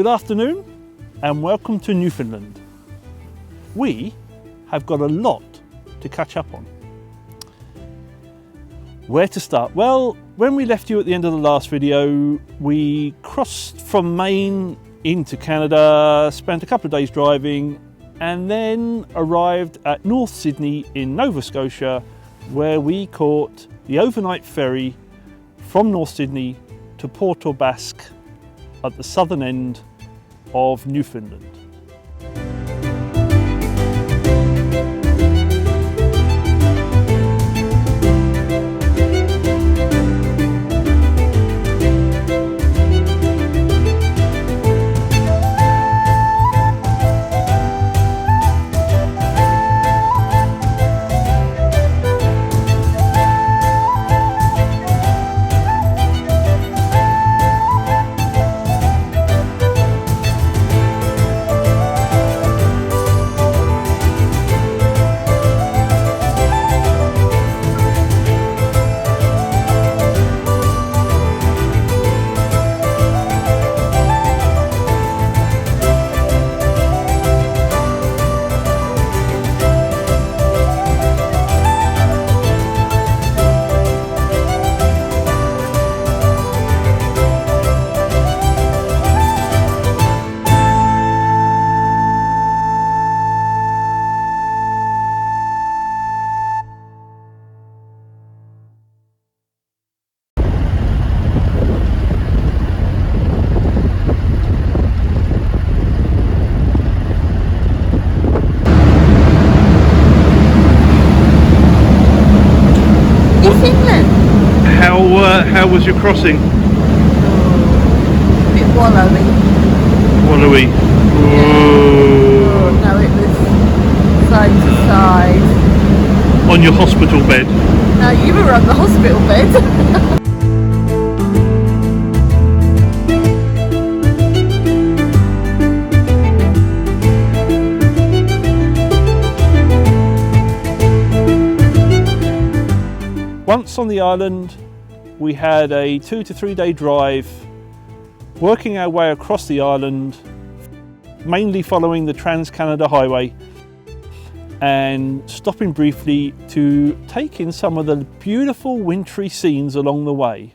Good afternoon and welcome to Newfoundland. We have got a lot to catch up on. Where to start? Well, when we left you at the end of the last video, we crossed from Maine into Canada, spent a couple of days driving, and then arrived at North Sydney in Nova Scotia, where we caught the overnight ferry from North Sydney to Port aux Basques at the southern end of Newfoundland. How was your crossing? A bit wallowy. Wallowy. Yeah. Oh, no, it was side to side. On your hospital bed? No, you were on the hospital bed. Once on the island, we had a 2 to 3 day drive, working our way across the island, mainly following the Trans-Canada Highway and stopping briefly to take in some of the beautiful wintry scenes along the way.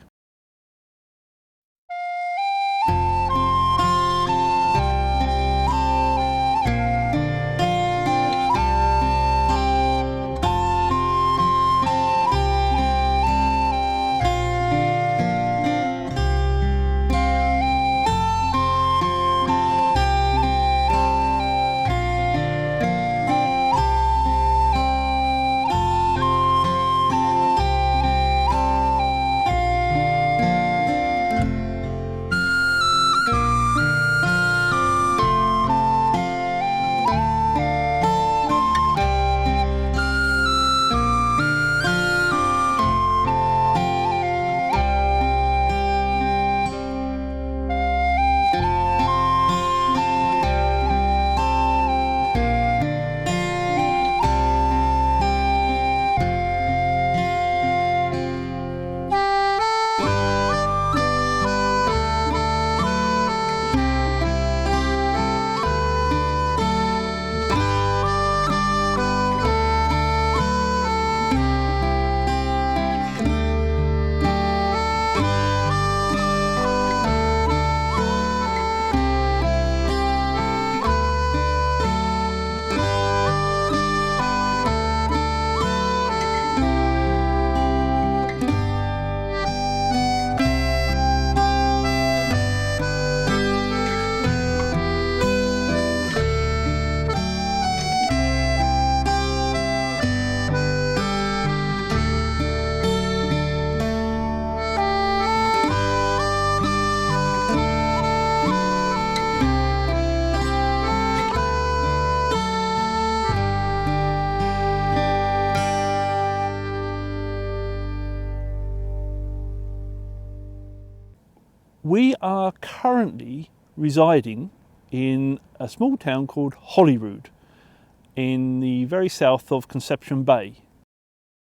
We are currently residing in a small town called Holyrood in the very south of Conception Bay.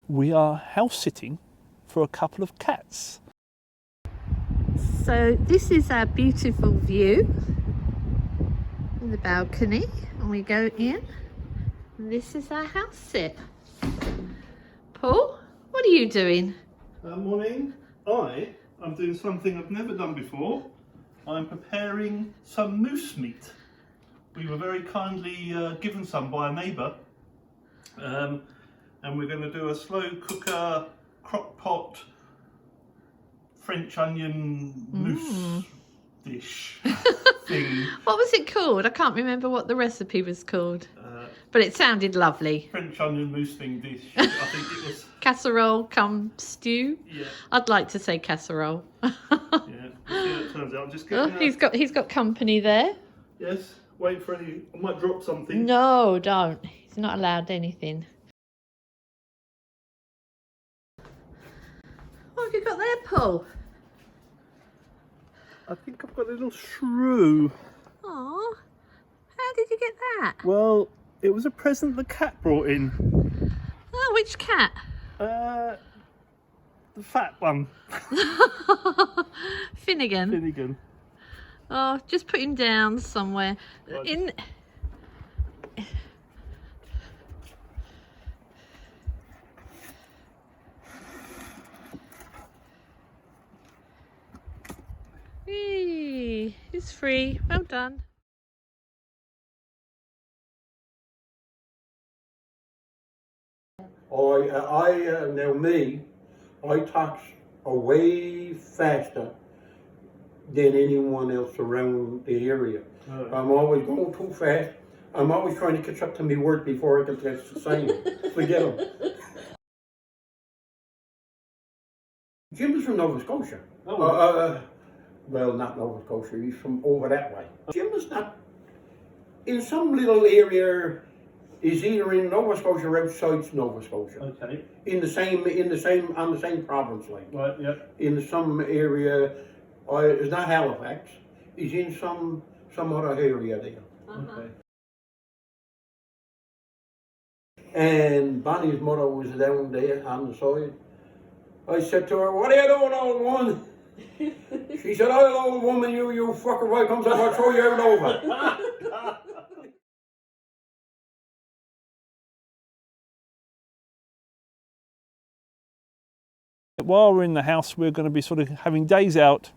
We are house sitting for a couple of cats. So this is our beautiful view in the balcony, and we go in. And this is our house sit. Paul, what are you doing? Morning. I'm doing something I've never done before. I'm preparing some moose meat. We were very kindly given some by a neighbour, and we're going to do a slow cooker crock pot French onion mousse dish thing. What was it called? I can't remember what the recipe was called, but it sounded lovely. French onion mousse thing dish. I think it was Casserole come stew. Yeah. I'd like to say casserole. Yeah. Let's see how it turns out. I'm just getting. He's got company there. Yes. Wait for any. I might drop something. No, don't. He's not allowed anything. What have you got there, Paul? I think I've got a little shrew. Oh, how did you get that? Well, it was a present the cat brought in. Oh, which cat? The fat one. Finnegan. Finnegan. Oh, just put him down somewhere. Right. In. Hey, he's free. Well done. Now me, I talk way faster than anyone else around the area. Oh. I'm always going too fast. I'm always trying to catch up to my words before I can say it. Forget them. Jim is from Nova Scotia. Oh. Well, not Nova Scotia. He's from over that way. Jim is not in some little area. Is either in Nova Scotia or outside Nova Scotia. Okay. On the same province line. Right. Yep. In some area, it's not Halifax. He's in some other area there. Okay. And Bonnie's mother was down there on the side. I said to her, "What are you doing, old woman?" She said, "Oh, old woman, you fucker, right comes up, I'll throw you out over." While we're in the house, we're going to be sort of having days out,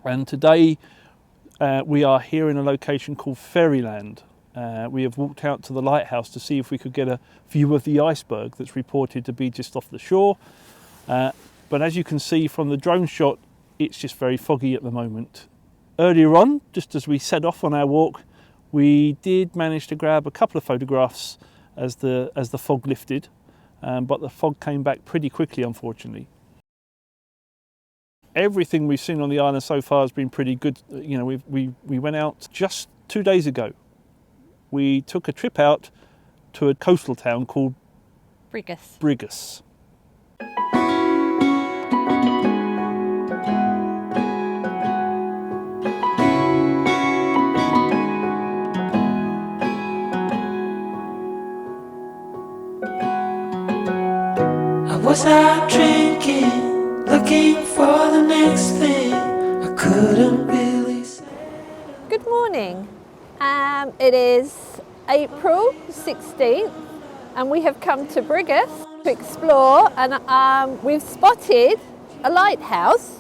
and today we are here in a location called Fairyland. We have walked out to the lighthouse to see if we could get a view of the iceberg that's reported to be just off the shore, but as you can see from the drone shot, it's just very foggy at the moment. Earlier on, just as we set off on our walk, we did manage to grab a couple of photographs as the fog lifted. But the fog came back pretty quickly, unfortunately. Everything we've seen on the island so far has been pretty good. You know, we went out just 2 days ago. We took a trip out to a coastal town called Brigus. Was out drinking, looking for the next thing I couldn't really say. Good morning. It is April 16th and we have come to Brigus to explore, and we've spotted a lighthouse,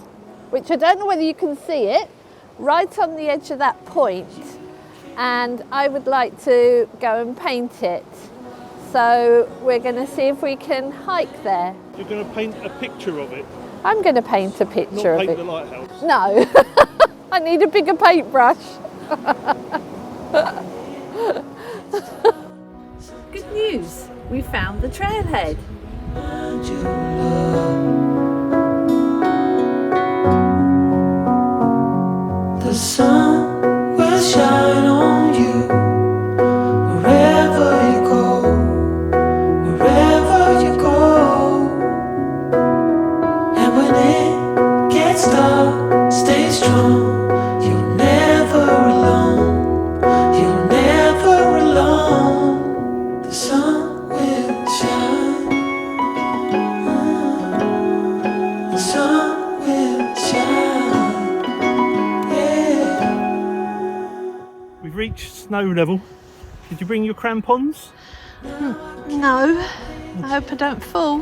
which I don't know whether you can see it, right on the edge of that point, and I would like to go and paint it. So we're going to see if we can hike there. You're going to paint a picture of it? I'm going to paint a picture of Not paint it. the lighthouse? No, I need a bigger paintbrush. Good news, we found the trailhead. And you love. The sun will shine on you wherever you go, wherever you go. And when it gets dark, stay strong. You're never alone. You're never alone. The sun will shine. snow level. Did you bring your crampons? No, I hope I don't fall.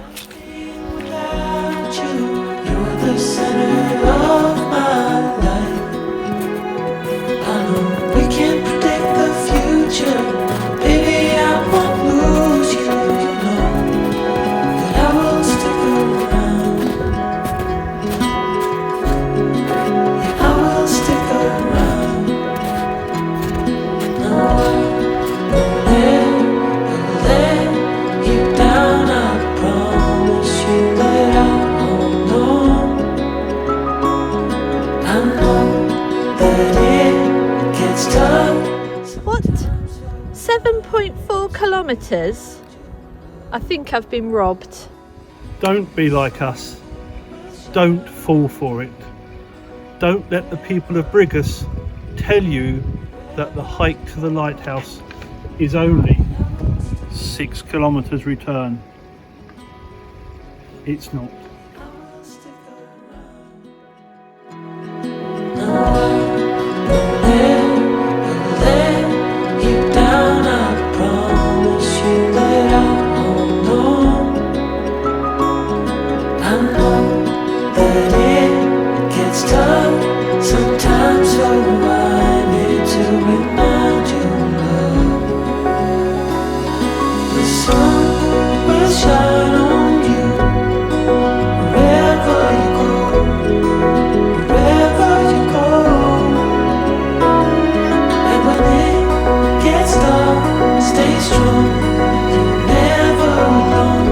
Without you, you're the center of my life. I know we can't predict the future. Baby, I won't lose you, you know that I will stick around. Yeah, I will stick around. No, I won't let you down. I promise you that I hold on. I know that it gets tough. What? 7.4 kilometres? I think I've been robbed. Don't be like us. Don't fall for it. Don't let the people of Brigus tell you that the hike to the lighthouse is only 6 kilometres return. It's not. Sometimes so I need to remind you, love. The sun will shine on you wherever you go, wherever you go. And when it gets dark, stay strong. You're never alone.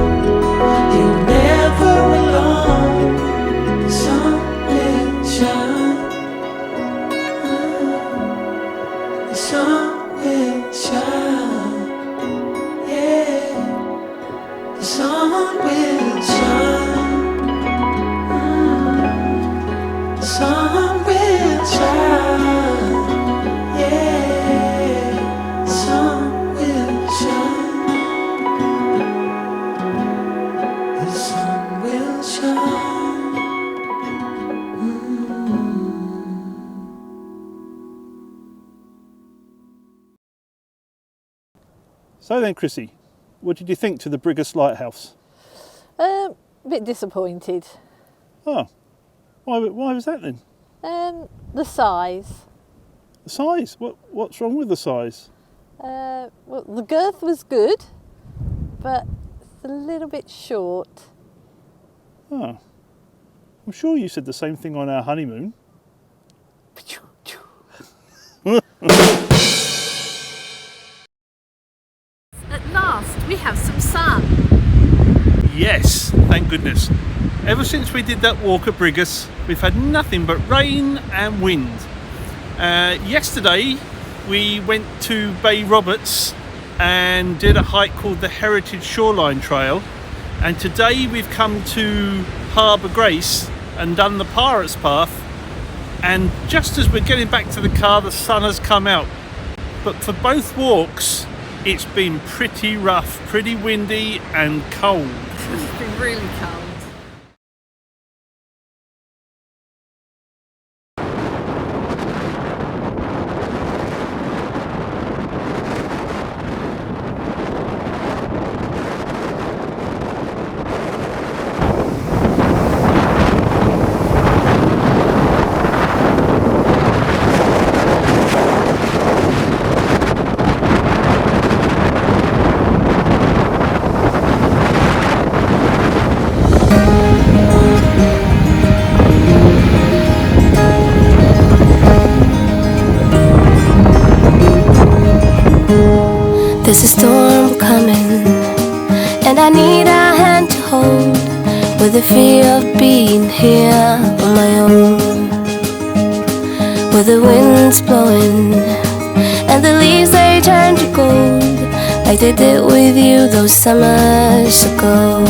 You're never alone. The sun will shine. The sun will shine, yeah. The sun will shine. The sun will shine, yeah. The sun will shine. The sun will shine. So then, Chrissy, what did you think to the Brigus Lighthouse? A bit disappointed. Oh, why was that then? The size. The size? What's wrong with the size? Well, the girth was good, but it's a little bit short. Oh, I'm sure you said the same thing on our honeymoon. At last, we have some sun. Yes, thank goodness. Ever since we did that walk at Brigus, we've had nothing but rain and wind. Yesterday, we went to Bay Roberts and did a hike called the Heritage Shoreline Trail. And today we've come to Harbour Grace and done the Pirates Path. And just as we're getting back to the car, the sun has come out. But for both walks, it's been pretty rough, pretty windy and cold. It's been really cold. There's a storm coming, and I need a hand to hold, with the fear of being here on my own. Where the wind's blowing, and the leaves they turn to gold, like they did with you those summers ago.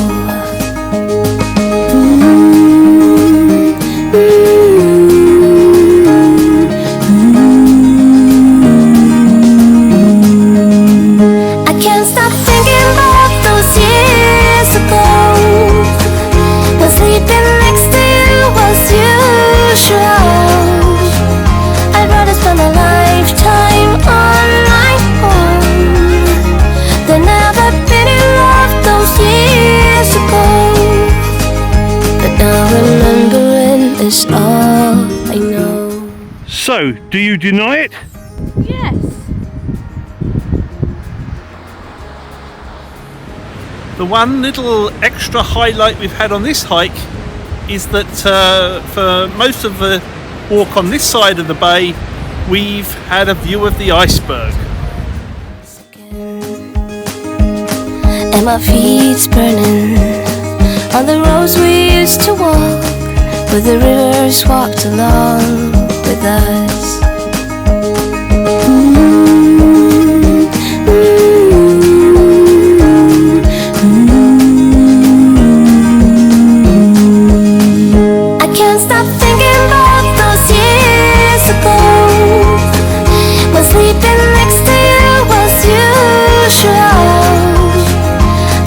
I'd rather spend a lifetime on my So, do you deny it? Yes. The one little extra highlight we've had on this hike is that for most of the walk on this side of the bay, we've had a view of the iceberg. And my feet's burning on the roads we used to walk, where the rivers walked along with us. I can't stop thinking about those years ago, when sleeping next to you was usual.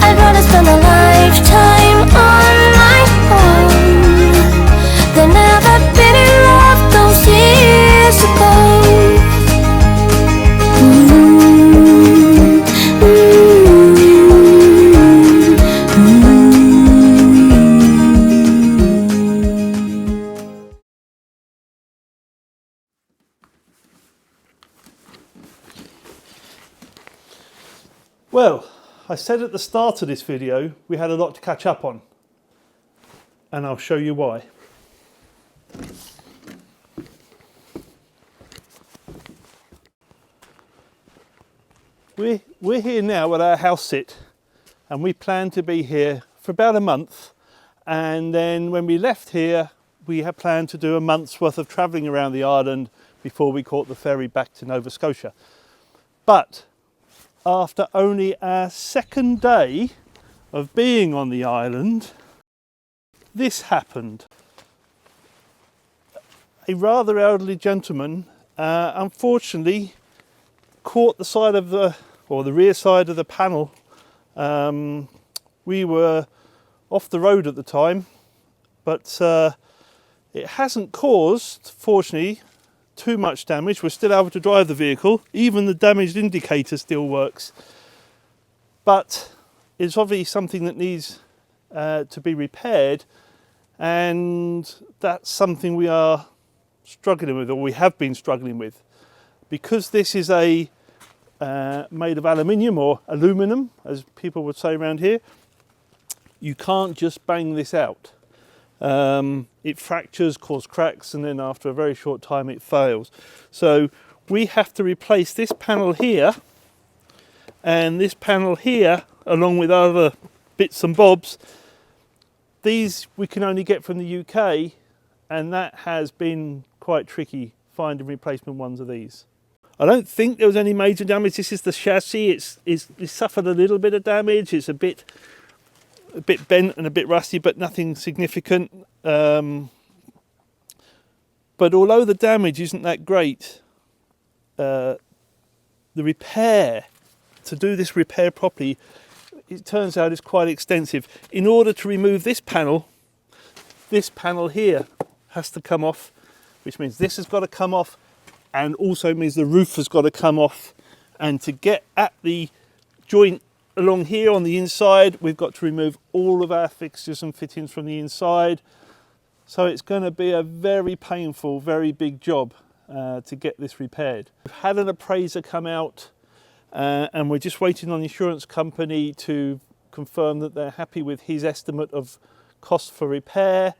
I'd rather spend a lifetime on my own than ever been in love those years ago. Well, I said at the start of this video we had a lot to catch up on, and I'll show you why. We're here now at our house sit, and we plan to be here for about a month, and then when we left here we had planned to do a month's worth of travelling around the island before we caught the ferry back to Nova Scotia. But after only our second day of being on the island, this happened. A rather elderly gentleman unfortunately caught the side of the rear side of the panel. We were off the road at the time, but it hasn't caused, fortunately, too much damage. We're still able to drive the vehicle. Even the damaged indicator still works. But it's obviously something that needs to be repaired, and that's something we are struggling with, or we have been struggling with. Because this is a made of aluminium, or aluminum, as people would say around here, you can't just bang this out. It fractures, causes cracks, and then after a very short time it fails. So we have to replace this panel here and this panel here, along with other bits and bobs. These we can only get from the UK, and that has been quite tricky finding replacement ones of these. I don't think there was any major damage. This is the chassis. It's suffered a little bit of damage. It's a bit bent and a bit rusty, but nothing significant. But although the damage isn't that great, the repair, to do this repair properly, it turns out is quite extensive. In order to remove this panel here has to come off, which means this has got to come off, and also means the roof has got to come off. And to get at the joint along here on the inside, we've got to remove all of our fixtures and fittings from the inside. So it's going to be a very painful, very big job to get this repaired. We've had an appraiser come out, and we're just waiting on the insurance company to confirm that they're happy with his estimate of cost for repair.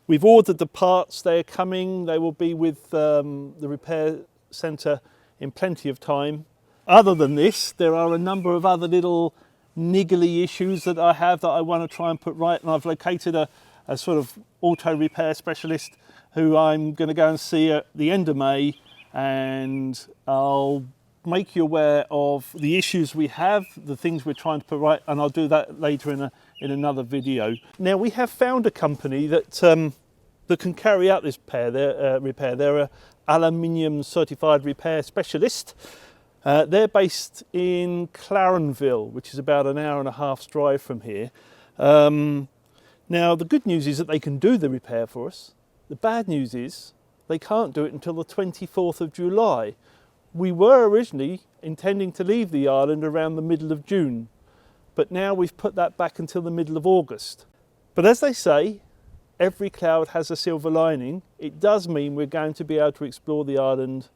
We've ordered the parts, they're coming, they will be with the repair centre in plenty of time. Other than this, there are a number of other little niggly issues that I have that I want to try and put right, and I've located a sort of auto repair specialist who I'm going to go and see at the end of May, and I'll make you aware of the issues we have, the things we're trying to put right, and I'll do that later in another video. Now, we have found a company that can carry out this repair. They're an aluminium certified repair specialist. They're based in Clarenville, which is about an hour and a half's drive from here. Now, the good news is that they can do the repair for us. The bad news is they can't do it until the 24th of July. We were originally intending to leave the island around the middle of June, but now we've put that back until the middle of August. But as they say, every cloud has a silver lining, it does mean we're going to be able to explore the island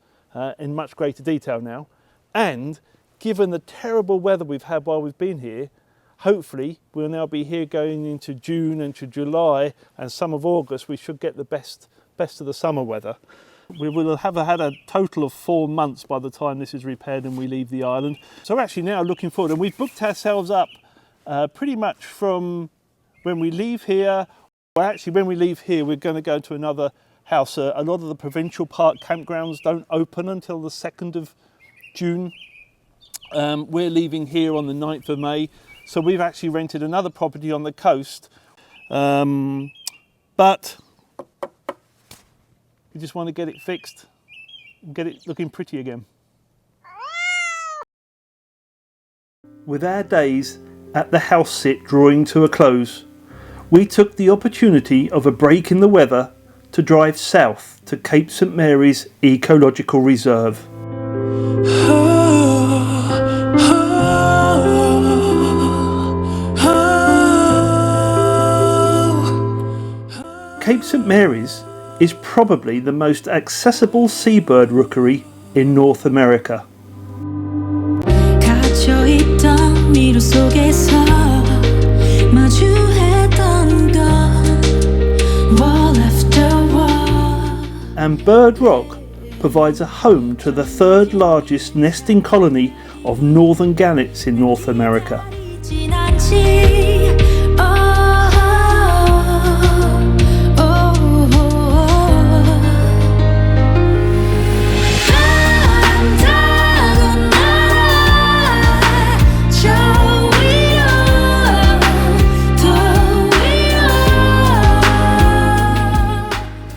in much greater detail now. And given the terrible weather we've had while we've been here, hopefully we'll now be here going into June and to July and some of August. We should get the best of the summer weather. We will have had a total of 4 months by the time this is repaired and we leave the island. So we're actually now looking forward, and we've booked ourselves up pretty much from when we leave here. Well, actually, when we leave here, we're going to go to another house. A lot of the provincial park campgrounds don't open until the 2nd of June. We're leaving here on the 9th of May. So we've actually rented another property on the coast. But we just want to get it fixed and get it looking pretty again. With our days at the house sit drawing to a close, we took the opportunity of a break in the weather to drive south to Cape St Mary's Ecological Reserve. Cape St Mary's is probably the most accessible seabird rookery in North America. And Bird Rock provides a home to the 3rd largest nesting colony of northern gannets in North America.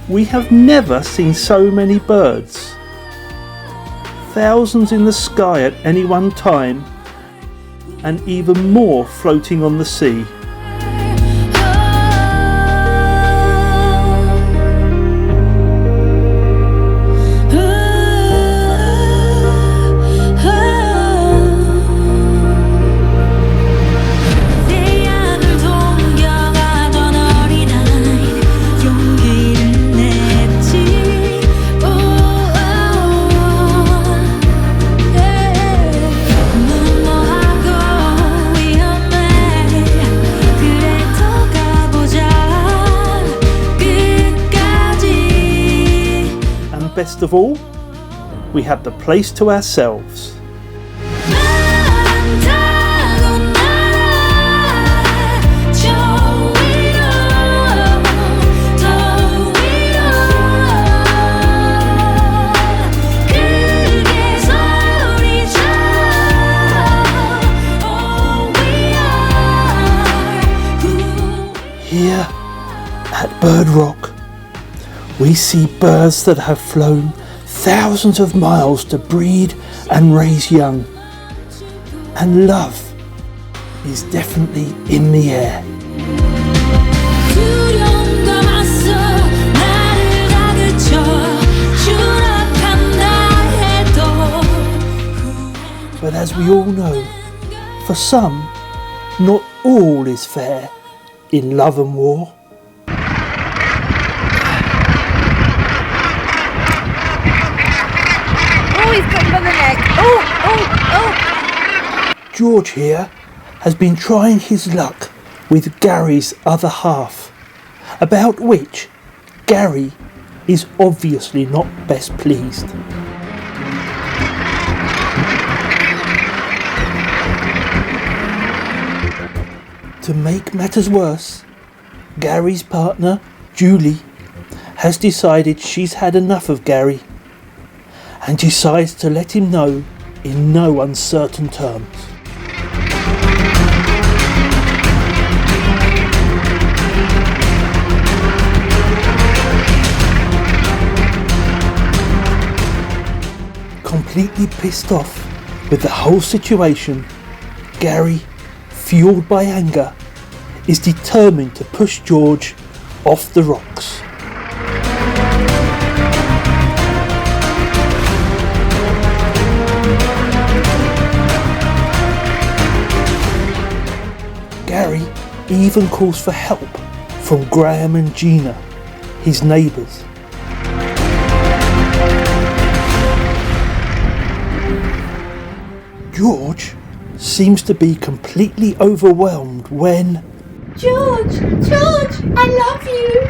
We have never seen so many birds. Thousands in the sky at any one time, and even more floating on the sea. Best of all, we had the place to ourselves. Here at Bird Rock, we see birds that have flown thousands of miles to breed and raise young. And love is definitely in the air. But as we all know, for some, not all is fair in love and war. George here has been trying his luck with Gary's other half, about which Gary is obviously not best pleased. To make matters worse, Gary's partner, Julie, has decided she's had enough of Gary and decides to let him know in no uncertain terms. Completely pissed off with the whole situation, Gary, fueled by anger, is determined to push George off the rocks. Gary even calls for help from Graham and Gina, his neighbours. George seems to be completely overwhelmed when... George, I love you.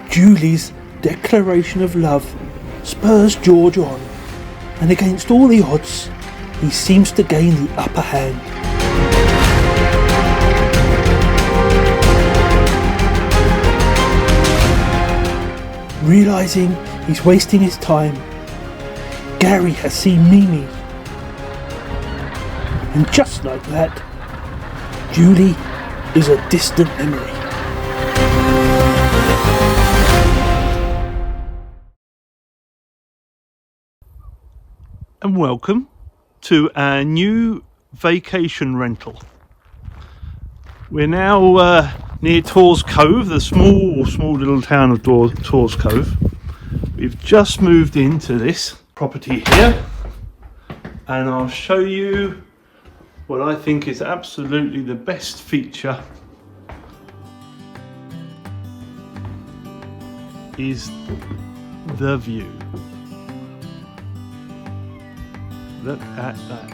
Julie's declaration of love spurs George on, and against all the odds, he seems to gain the upper hand. Realising he's wasting his time, Gary has seen Mimi. And just like that, Julie is a distant memory. And welcome to our new vacation rental. We're now near Torres Cove, the small little town of Torres Cove. We've just moved into this property here, and I'll show you what I think is absolutely the best feature is the view. Look at that.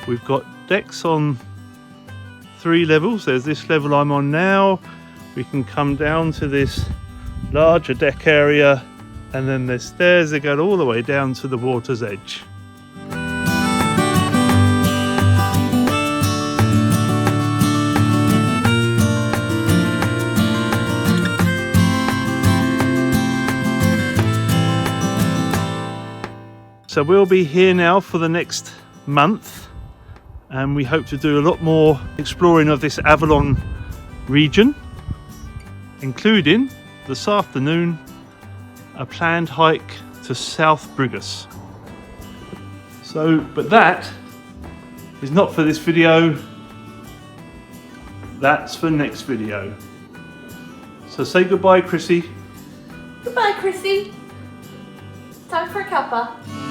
We've got decks on 3 levels. There's this level I'm on now. We can come down to this larger deck area, and then there's stairs that go all the way down to the water's edge. So we'll be here now for the next month, and we hope to do a lot more exploring of this Avalon region, including this afternoon a planned hike to South Brigus. So, but that is not for this video, that's for next video. So say goodbye, Chrissy. Goodbye, Chrissy. Time for a cuppa.